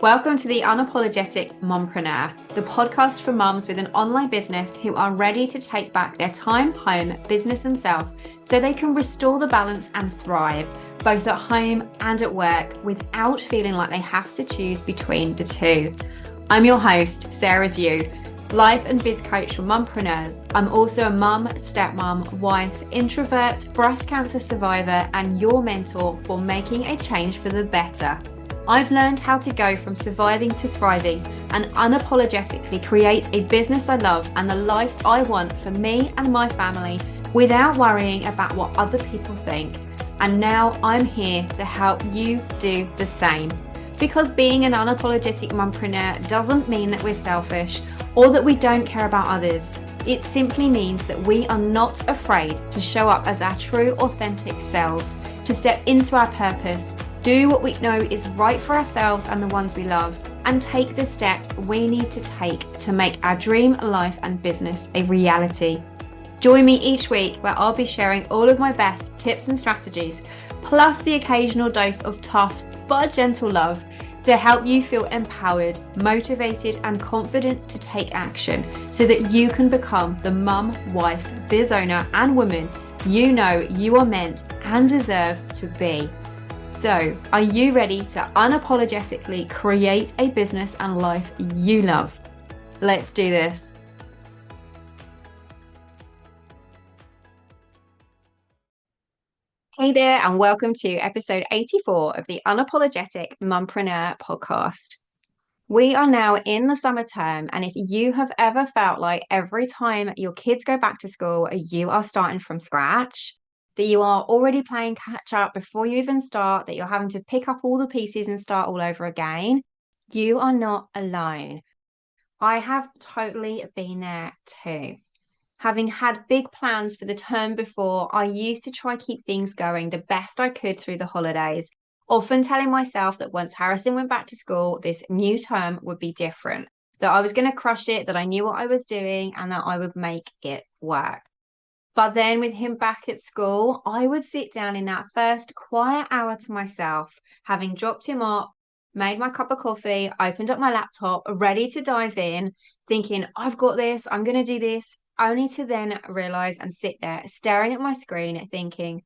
Welcome to the Unapologetic Mompreneur, the podcast for mums with an online business who are ready to take back their time, home, business, and self so they can restore the balance and thrive, both at home and at work, without feeling like they have to choose between the two. I'm your host, Sarah Dew, life and biz coach for mompreneurs. I'm also a mum, stepmom, wife, introvert, breast cancer survivor, and your mentor for making a change for the better. I've learned how to go from surviving to thriving and unapologetically create a business I love and the life I want for me and my family without worrying about what other people think. And now I'm here to help you do the same. Because being an unapologetic mompreneur doesn't mean that we're selfish or that we don't care about others. It simply means that we are not afraid to show up as our true, authentic selves, to step into our purpose, do what we know is right for ourselves and the ones we love, and take the steps we need to take to make our dream life and business a reality. Join me each week where I'll be sharing all of my best tips and strategies, plus the occasional dose of tough but gentle love to help you feel empowered, motivated, and confident to take action so that you can become the mum, wife, biz owner, and woman you know you are meant and deserve to be. So, are you ready to unapologetically create a business and life you love? Let's do this. Hey there, and welcome to episode 84 of the Unapologetic Mompreneur podcast. We are now in the summer term, and if you have ever felt like every time your kids go back to school, you are starting from scratch, that you are already playing catch up before you even start, that you're having to pick up all the pieces and start all over again, you are not alone. I have totally been there too. Having had big plans for the term before, I used to try keep things going the best I could through the holidays, often telling myself that once Harrison went back to school, this new term would be different, that I was going to crush it, that I knew what I was doing, and that I would make it work. But then with him back at school, I would sit down in that first quiet hour to myself, having dropped him off, made my cup of coffee, opened up my laptop, ready to dive in, thinking, I've got this, I'm going to do this, only to then realize and sit there staring at my screen, thinking,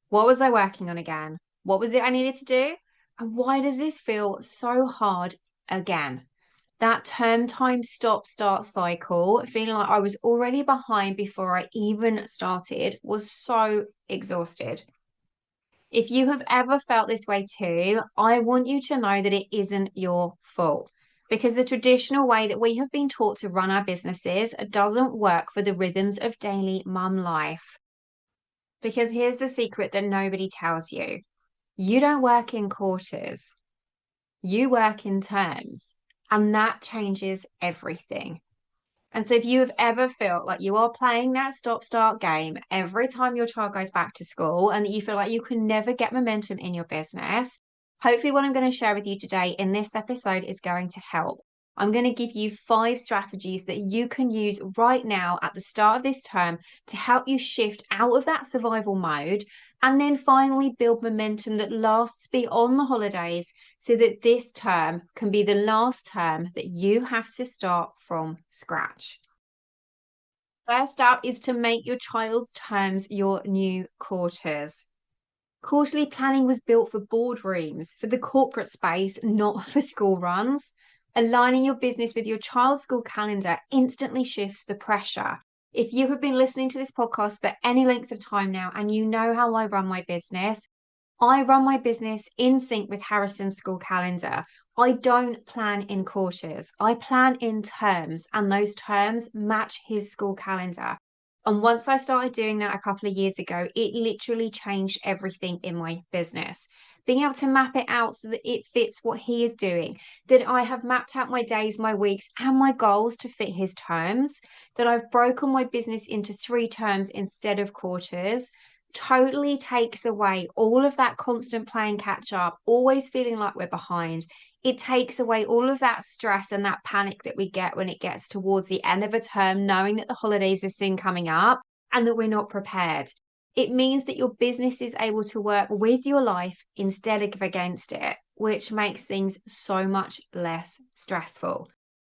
what was I working on again? What was it I needed to do? And why does this feel so hard again? That term time stop start cycle, feeling like I was already behind before I even started, was so exhausted. If you have ever felt this way too, I want you to know that it isn't your fault, because the traditional way that we have been taught to run our businesses doesn't work for the rhythms of daily mum life. Because here's the secret that nobody tells you. You don't work in quarters. You work in terms. And that changes everything. And so if you have ever felt like you are playing that stop-start game every time your child goes back to school and that you feel like you can never get momentum in your business, hopefully what I'm going to share with you today in this episode is going to help. I'm going to give you 5 strategies that you can use right now at the start of this term to help you shift out of that survival mode and then finally build momentum that lasts beyond the holidays so that this term can be the last term that you have to start from scratch. First up is to make your child's terms your new quarters. Quarterly planning was built for boardrooms, for the corporate space, not for school runs. Aligning your business with your child's school calendar instantly shifts the pressure. If you have been listening to this podcast for any length of time now and you know how I run my business, I run my business in sync with Harrison's school calendar. I don't plan in quarters. I plan in terms, and those terms match his school calendar. And once I started doing that a couple of years ago, it literally changed everything in my business. Being able to map it out so that it fits what he is doing, that I have mapped out my days, my weeks, and my goals to fit his terms, that I've broken my business into 3 terms instead of quarters, totally takes away all of that constant playing catch up, always feeling like we're behind. It takes away all of that stress and that panic that we get when it gets towards the end of a term, knowing that the holidays are soon coming up and that we're not prepared. It means that your business is able to work with your life instead of against it, which makes things so much less stressful.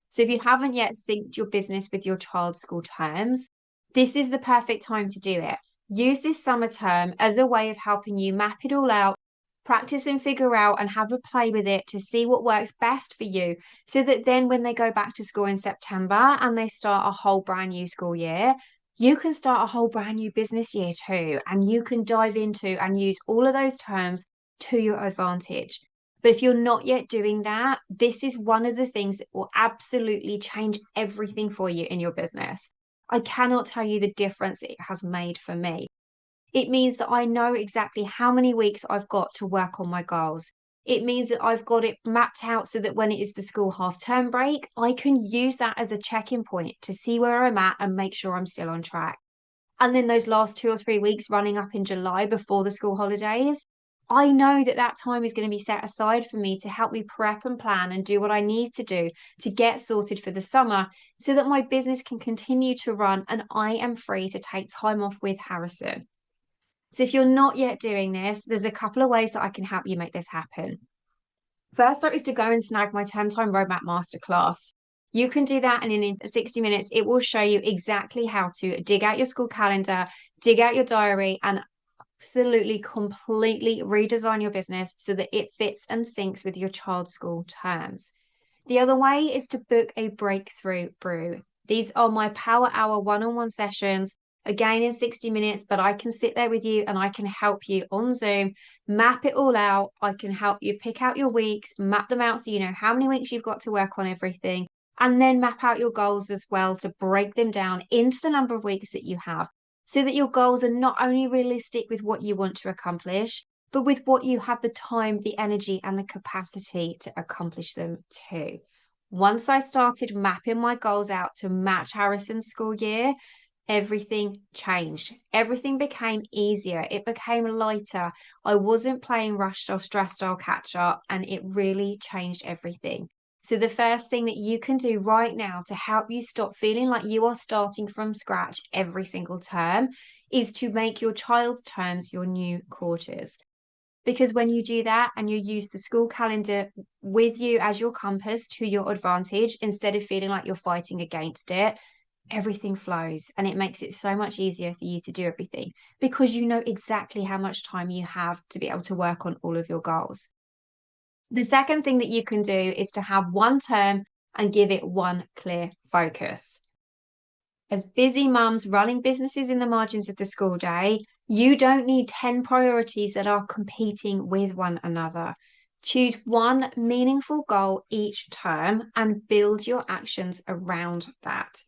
So if you haven't yet synced your business with your child's school terms, this is the perfect time to do it. Use this summer term as a way of helping you map it all out, practice and figure out and have a play with it to see what works best for you, so that then when they go back to school in September and they start a whole brand new school year, you can start a whole brand new business year too, and you can dive into and use all of those terms to your advantage. But if you're not yet doing that, this is one of the things that will absolutely change everything for you in your business. I cannot tell you the difference it has made for me. It means that I know exactly how many weeks I've got to work on my goals. It means that I've got it mapped out so that when it is the school half term break, I can use that as a check-in point to see where I'm at and make sure I'm still on track. And then those last 2 or 3 weeks running up in July before the school holidays, I know that that time is going to be set aside for me to help me prep and plan and do what I need to do to get sorted for the summer so that my business can continue to run and I am free to take time off with Harrison. So if you're not yet doing this, there's a couple of ways that I can help you make this happen. First up is to go and snag my term time roadmap masterclass. You can do that, and in 60 minutes, it will show you exactly how to dig out your school calendar, dig out your diary, and absolutely completely redesign your business so that it fits and syncs with your child's school terms. The other way is to book a breakthrough brew. These are my power hour one-on-one sessions, again in 60 minutes, but I can sit there with you and I can help you on Zoom, map it all out. I can help you pick out your weeks, map them out so you know how many weeks you've got to work on everything, and then map out your goals as well to break them down into the number of weeks that you have so that your goals are not only realistic with what you want to accomplish, but with what you have the time, the energy, and the capacity to accomplish them too. Once I started mapping my goals out to match Harrison's school year, everything changed. Everything became easier. It became lighter. I wasn't playing rushed or stressed or catch up, and it really changed everything. So, the first thing that you can do right now to help you stop feeling like you are starting from scratch every single term is to make your child's terms your new quarters. Because when you do that and you use the school calendar with you as your compass to your advantage, instead of feeling like you're fighting against it, everything flows and it makes it so much easier for you to do everything because you know exactly how much time you have to be able to work on all of your goals. The second thing that you can do is to have one term and give it one clear focus. As busy mums running businesses in the margins of the school day, you don't need 10 priorities that are competing with one another. Choose one meaningful goal each term and build your actions around that.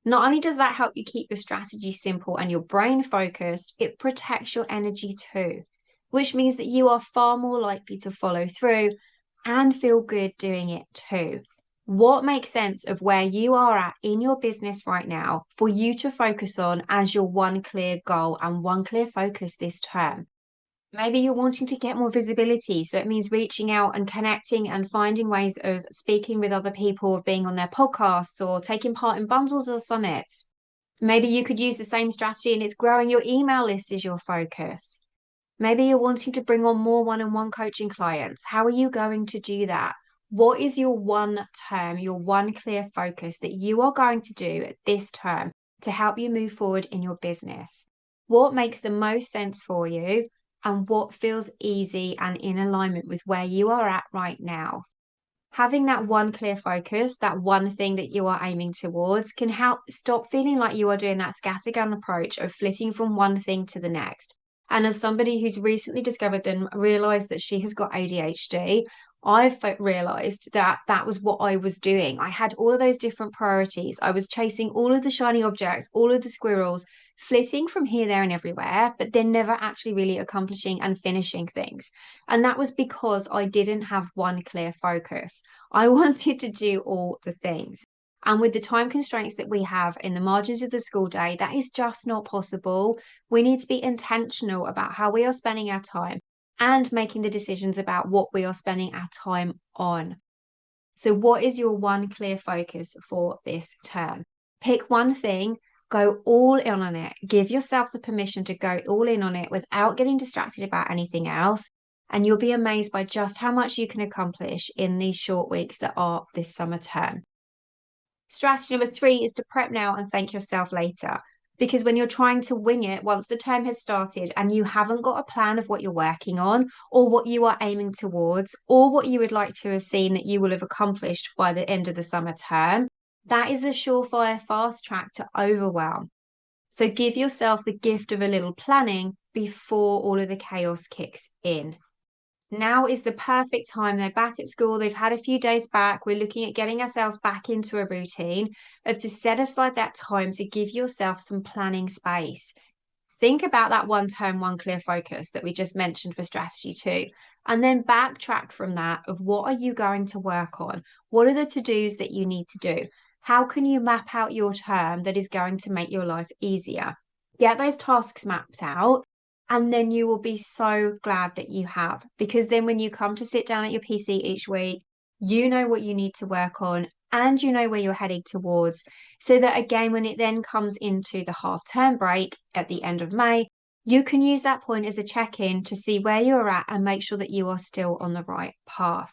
Not only does that help you keep your strategy simple and your brain focused, it protects your energy too, which means that you are far more likely to follow through and feel good doing it too. What makes sense of where you are at in your business right now for you to focus on as your one clear goal and one clear focus this term? Maybe you're wanting to get more visibility. So it means reaching out and connecting and finding ways of speaking with other people, of being on their podcasts or taking part in bundles or summits. Maybe you could use the same strategy and it's growing your email list as your focus. Maybe you're wanting to bring on more one-on-one coaching clients. How are you going to do that? What is your one term, your one clear focus that you are going to do at this term to help you move forward in your business? What makes the most sense for you and what feels easy and in alignment with where you are at right now? Having that one clear focus, that one thing that you are aiming towards, can help stop feeling like you are doing that scattergun approach of flitting from one thing to the next. And as somebody who's recently discovered and realized that she has got ADHD, I've realized that that was what I was doing. I had all of those different priorities. I was chasing all of the shiny objects, all of the squirrels, flitting from here, there, and everywhere, but then never actually really accomplishing and finishing things. And that was because I didn't have one clear focus. I wanted to do all the things. And with the time constraints that we have in the margins of the school day, that is just not possible. We need to be intentional about how we are spending our time and making the decisions about what we are spending our time on. So, what is your one clear focus for this term? Pick one thing, Go all in on it. Give yourself the permission to go all in on it without getting distracted about anything else. And you'll be amazed by just how much you can accomplish in these short weeks that are this summer term. Strategy number 3 is to prep now and thank yourself later. Because when you're trying to wing it once the term has started and you haven't got a plan of what you're working on or what you are aiming towards or what you would like to have seen that you will have accomplished by the end of the summer term, that is a surefire fast track to overwhelm. So give yourself the gift of a little planning before all of the chaos kicks in. Now is the perfect time. They're back at school. They've had a few days back. We're looking at getting ourselves back into a routine of to set aside that time to give yourself some planning space. Think about that one term, one clear focus that we just mentioned for strategy 2, and then backtrack from that of what are you going to work on? What are the to-dos that you need to do? How can you map out your term that is going to make your life easier? Get those tasks mapped out, and then you will be so glad that you have, because then when you come to sit down at your PC each week, you know what you need to work on and you know where you're heading towards. So that again, when it then comes into the half term break at the end of May, you can use that point as a check-in to see where you're at and make sure that you are still on the right path.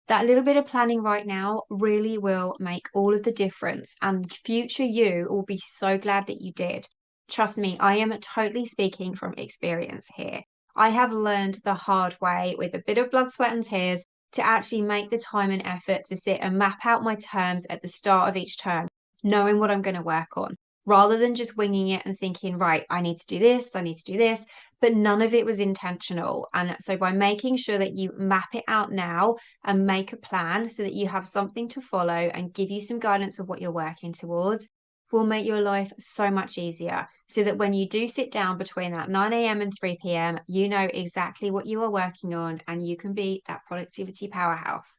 That little bit of planning right now really will make all of the difference, and future you will be so glad that you did. Trust me, I am totally speaking from experience here. I have learned the hard way with a bit of blood, sweat, and tears to actually make the time and effort to sit and map out my terms at the start of each term, knowing what I'm going to work on, rather than just winging it and thinking, right, I need to do this, I need to do this, but none of it was intentional. And so by making sure that you map it out now and make a plan so that you have something to follow and give you some guidance of what you're working towards, will make your life so much easier, so that when you do sit down between that 9 a.m. and 3 p.m., you know exactly what you are working on and you can be that productivity powerhouse.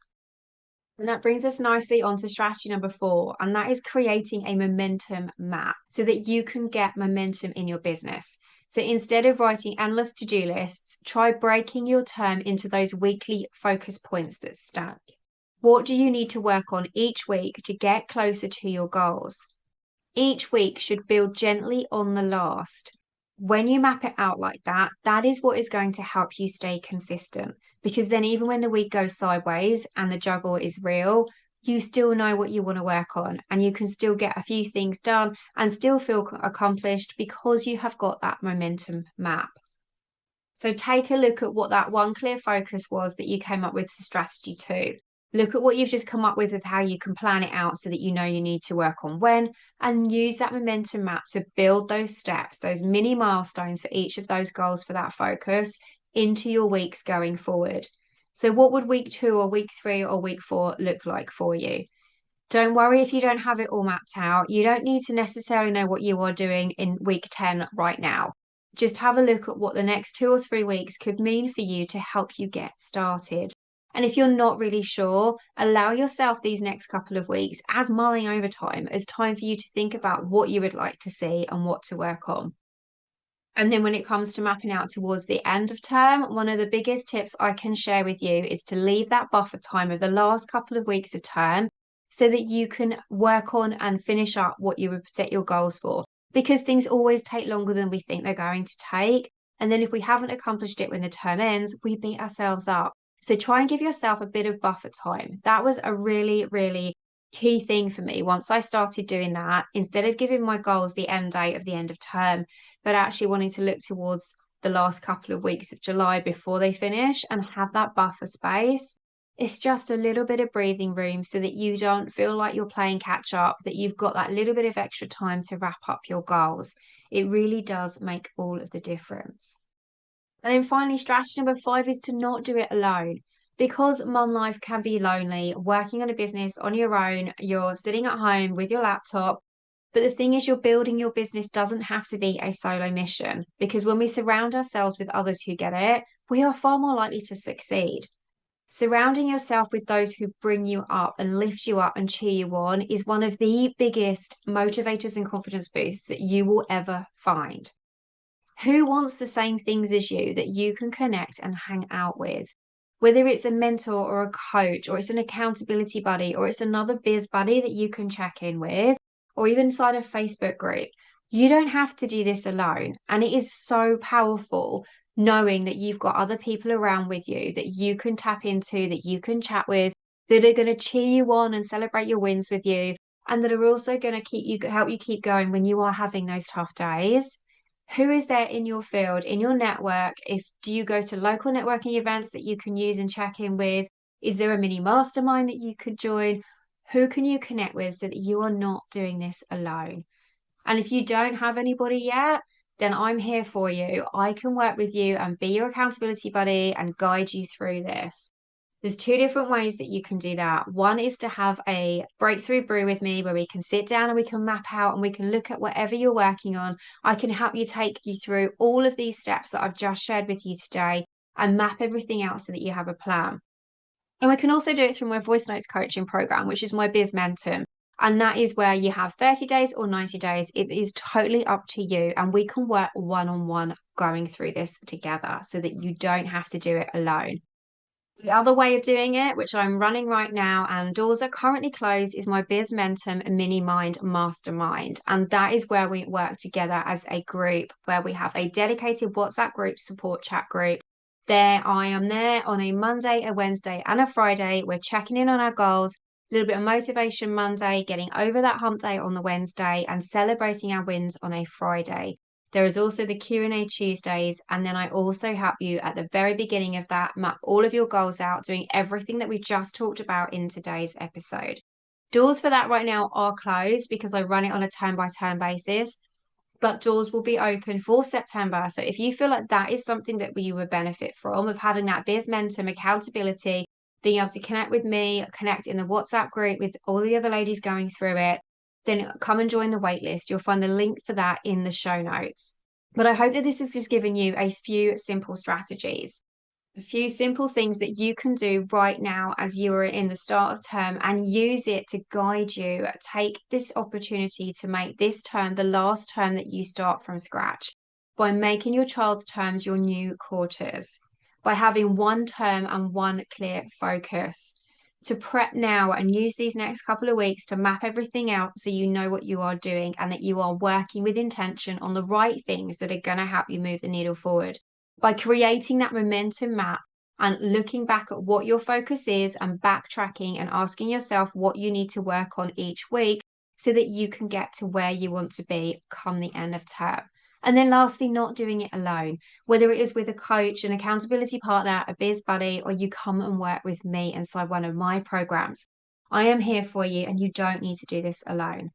And that brings us nicely onto strategy number 4, and that is creating a momentum map so that you can get momentum in your business. So instead of writing endless to-do lists, try breaking your term into those weekly focus points that stack. What do you need to work on each week to get closer to your goals? Each week should build gently on the last. When you map it out like that, that is what is going to help you stay consistent. Because then, even when the week goes sideways and the juggle is real, you still know what you want to work on and you can still get a few things done and still feel accomplished because you have got that momentum map. So, take a look at what that one clear focus was that you came up with for strategy 2. Look at what you've just come up with how you can plan it out so that you know you need to work on when, and use that momentum map to build those steps, those mini milestones for each of those goals for that focus into your weeks going forward. So what would week 2 or week 3 or week 4 look like for you? Don't worry if you don't have it all mapped out. You don't need to necessarily know what you are doing in week 10 right now. Just have a look at what the next 2 or 3 weeks could mean for you to help you get started. And if you're not really sure, allow yourself these next couple of weeks as mulling over time as time for you to think about what you would like to see and what to work on. And then when it comes to mapping out towards the end of term, one of the biggest tips I can share with you is to leave that buffer time of the last couple of weeks of term so that you can work on and finish up what you would set your goals for. Because things always take longer than we think they're going to take. And then if we haven't accomplished it when the term ends, we beat ourselves up. So try and give yourself a bit of buffer time. That was a really, really key thing for me. Once I started doing that, instead of giving my goals the end date of the end of term, but actually wanting to look towards the last couple of weeks of July before they finish and have that buffer space. It's just a little bit of breathing room so that you don't feel like you're playing catch up, that you've got that little bit of extra time to wrap up your goals. It really does make all of the difference. And then finally, strategy number 5 is to not do it alone. Because mum life can be lonely, working on a business on your own, you're sitting at home with your laptop. But the thing is, you're building your business doesn't have to be a solo mission, because when we surround ourselves with others who get it, we are far more likely to succeed. Surrounding yourself with those who bring you up and lift you up and cheer you on is one of the biggest motivators and confidence boosts that you will ever find. Who wants the same things as you that you can connect and hang out with? Whether it's a mentor or a coach, or it's an accountability buddy, or it's another biz buddy that you can check in with, or even inside a Facebook group. You don't have to do this alone. And it is so powerful knowing that you've got other people around with you that you can tap into, that you can chat with, that are going to cheer you on and celebrate your wins with you, and that are also going to help you keep going when you are having those tough days. Who is there in your field, in your network? If do you go to local networking events that you can use and check in with? Is there a mini mastermind that you could join? Who can you connect with so that you are not doing this alone? And if you don't have anybody yet, then I'm here for you. I can work with you and be your accountability buddy and guide you through this. There's two different ways that you can do that. One is to have a breakthrough brew with me where we can sit down and we can map out and we can look at whatever you're working on. I can help you take you through all of these steps that I've just shared with you today and map everything out so that you have a plan. And we can also do it through my voice notes coaching program, which is my biz mentor. And that is where you have 30 days or 90 days. It is totally up to you. And we can work one on one going through this together so that you don't have to do it alone. The other way of doing it, which I'm running right now and doors are currently closed, is my Biz Mentum Mini Mind Mastermind. And that is where we work together as a group, where we have a dedicated WhatsApp group support chat group. I am there on a Monday, a Wednesday, and a Friday. We're checking in on our goals, a little bit of motivation Monday, getting over that hump day on the Wednesday, and celebrating our wins on a Friday. There is also the Q&A Tuesdays, and then I also help you at the very beginning of that map all of your goals out, doing everything that we just talked about in today's episode. Doors for that right now are closed because I run it on a turn-by-turn basis, but doors will be open for September. So if you feel like that is something that you would benefit from, of having that biz mentor accountability, being able to connect with me, connect in the WhatsApp group with all the other ladies going through it, then come and join the waitlist. You'll find the link for that in the show notes. But I hope that this has just given you a few simple strategies, a few simple things that you can do right now as you are in the start of term and use it to guide you. Take this opportunity to make this term the last term that you start from scratch by making your child's terms your new quarters, by having one term and one clear focus. To prep now and use these next couple of weeks to map everything out so you know what you are doing and that you are working with intention on the right things that are going to help you move the needle forward. By creating that momentum map and looking back at what your focus is and backtracking and asking yourself what you need to work on each week so that you can get to where you want to be come the end of term. And then lastly, not doing it alone, whether it is with a coach, an accountability partner, a biz buddy, or you come and work with me inside one of my programs. I am here for you and you don't need to do this alone.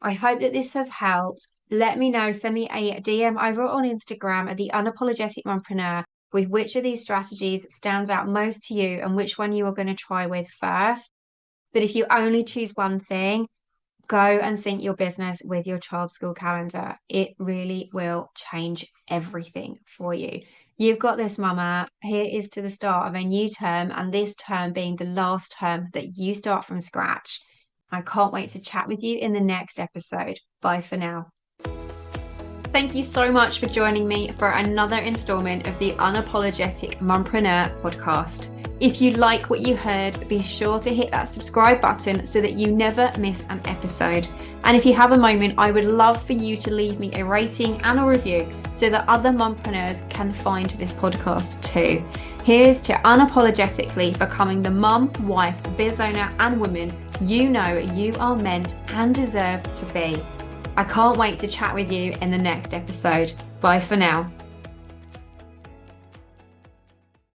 I hope that this has helped. Let me know, send me a DM over on Instagram at the Unapologetic Mompreneur with which of these strategies stands out most to you and which one you are going to try with first. But if you only choose one thing, go and sync your business with your child's school calendar. It really will change everything for you. You've got this, mama. Here is to the start of a new term, and this term being the last term that you start from scratch. I can't wait to chat with you in the next episode. Bye for now. Thank you so much for joining me for another installment of the Unapologetic Mompreneur podcast. If you like what you heard, be sure to hit that subscribe button so that you never miss an episode. And if you have a moment, I would love for you to leave me a rating and a review so that other mompreneurs can find this podcast too. Here's to unapologetically becoming the mum, wife, biz owner, and woman you know you are meant and deserve to be. I can't wait to chat with you in the next episode. Bye for now.